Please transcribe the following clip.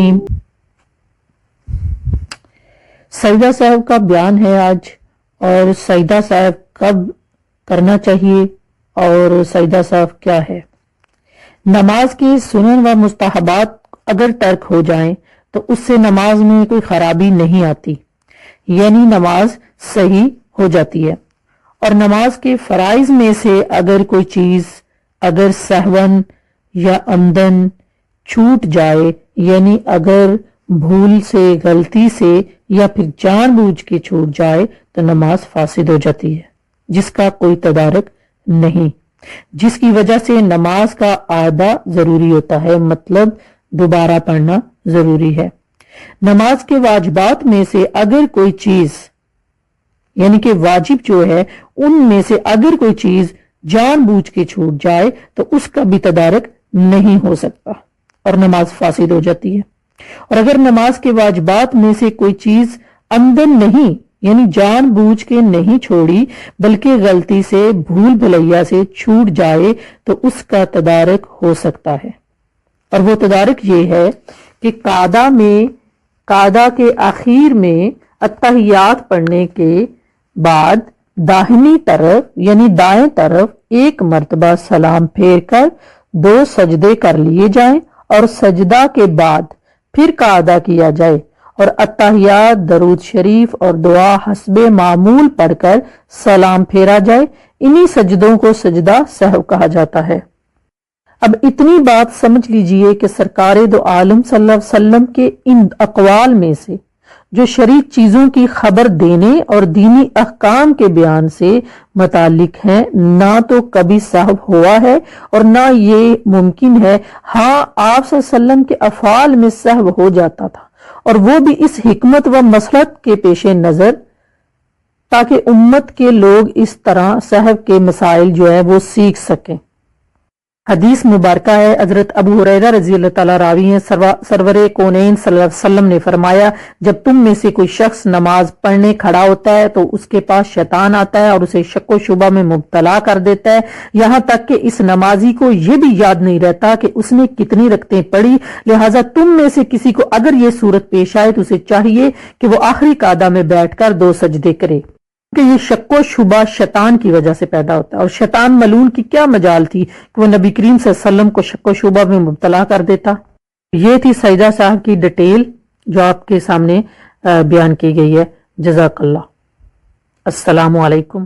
الرحیم۔ سجدہ صاحب کا بیان ہے آج، اور سجدہ صاحب کب کرنا چاہیے اور سجدہ صاحب کیا ہے۔ نماز کے سنن و مستحبات اگر ترک ہو جائیں تو اس سے نماز میں کوئی خرابی نہیں آتی، یعنی نماز صحیح ہو جاتی ہے۔ اور نماز کے فرائض میں سے اگر کوئی چیز اگر سہون یا عمدن چھوٹ جائے، یعنی اگر بھول سے، غلطی سے یا پھر جان بوجھ کے چھوٹ جائے تو نماز فاسد ہو جاتی ہے، جس کا کوئی تدارک نہیں، جس کی وجہ سے نماز کا اعادہ ضروری ہوتا ہے، مطلب دوبارہ پڑھنا ضروری ہے۔ نماز کے واجبات میں سے اگر کوئی چیز، یعنی کہ واجب جو ہے ان میں سے اگر کوئی چیز جان بوجھ کے چھوٹ جائے تو اس کا بھی تدارک نہیں ہو سکتا اور نماز فاسد ہو جاتی ہے۔ اور اگر نماز کے واجبات میں سے کوئی چیز عمدن نہیں، یعنی جان بوجھ کے نہیں چھوڑی بلکہ غلطی سے، بھول بھلیا سے چھوٹ جائے تو اس کا تدارک ہو سکتا ہے۔ اور وہ تدارک یہ ہے کہ قعدہ کے آخر میں اتحیات پڑھنے کے بعد داہنی طرف یعنی دائیں طرف ایک مرتبہ سلام پھیر کر 2 سجدے کر لیے جائیں، اور سجدہ کے بعد پھر قعدہ کیا جائے، اور اتحیات، درود شریف اور دعا حسب معمول پڑھ کر سلام پھیرا جائے۔ انہی سجدوں کو سجدہ سہو کہا جاتا ہے۔ اب اتنی بات سمجھ لیجئے کہ سرکار دو عالم صلی اللہ علیہ وسلم کے ان اقوال میں سے جو شرعی چیزوں کی خبر دینے اور دینی احکام کے بیان سے متعلق ہیں، نہ تو کبھی سہو ہوا ہے اور نہ یہ ممکن ہے۔ ہاں، آپ صلی اللہ علیہ وسلم کے افعال میں سہو ہو جاتا تھا، اور وہ بھی اس حکمت و مصلحت کے پیش نظر تاکہ امت کے لوگ اس طرح سہو کے مسائل جو ہے وہ سیکھ سکیں۔ حدیث مبارکہ ہے، حضرت ابو ہریرہ رضی اللہ تعالیٰ راوی ہیں، سرور کونین صلی اللہ علیہ وسلم نے فرمایا، جب تم میں سے کوئی شخص نماز پڑھنے کھڑا ہوتا ہے تو اس کے پاس شیطان آتا ہے اور اسے شک و شبہ میں مبتلا کر دیتا ہے، یہاں تک کہ اس نمازی کو یہ بھی یاد نہیں رہتا کہ اس نے کتنی رکعتیں پڑھی۔ لہٰذا تم میں سے کسی کو اگر یہ صورت پیش آئے تو اسے چاہیے کہ وہ آخری قعدہ میں بیٹھ کر 2 سجدے کرے، کہ یہ شک و شبہ شیطان کی وجہ سے پیدا ہوتا ہے، اور شیطان ملعون کی کیا مجال تھی کہ وہ نبی کریم صلی اللہ علیہ وسلم کو شک و شبہ میں مبتلا کر دیتا۔ یہ تھی سجدہ صاحب کی ڈیٹیل جو آپ کے سامنے بیان کی گئی ہے۔ جزاک اللہ۔ السلام علیکم۔